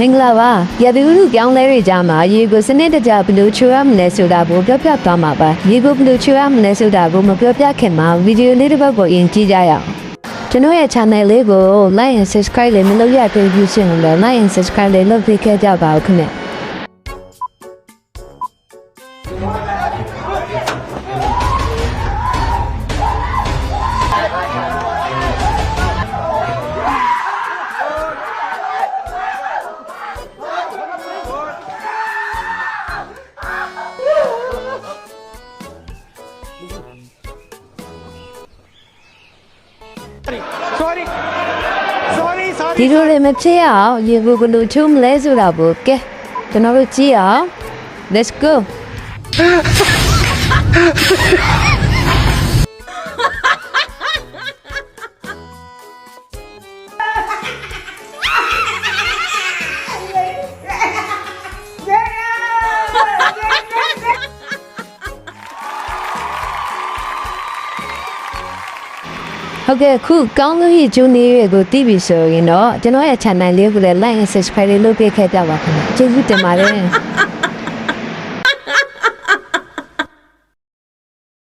မင်္ဂလာပါရတူလူပြောင်းလဲတွေကြားမှာရေကိုစနစ်တကျဘယ်လိုချိုးရမလဲဆိုတာကိုပြောပြသွားမှာပါရေကိုဘယ်လိုချိုးရမလဲဆိုတာကိုမပြောပြခင်မှာဗီဒီယိုလေးတစ်ပုဒ်ကိုအရင်ကြည့်ကြရအောင်ကျွန်တော်ရဲ့ channel လေးကို like and subscribe လေးမလုပ်ရသေးဘူးရှင်လို့ like and subscribe လေးလုပ်ပေးခဲ့ကြပါဦးခင်ဗျဒီလိုလည်းမဖြစ်အောင်ရေကိုဘယ်လိုချိုးမလဲဆိုတာကိုကဲကျွန်တော်တို့ကြည့်အောင် let's go ဟုတ်ကဲ့ခုကောင်းလို့ရဂျူနီတွေကိုတီးပြီဆိုရင်တော့ကျွန်တော်ရဲ့ channel လေးကိုလည်း like and subscribe လုပ်ပေးခဲ့ကြပါခင်ဗျာကျေးဇူးတင်ပါတယ်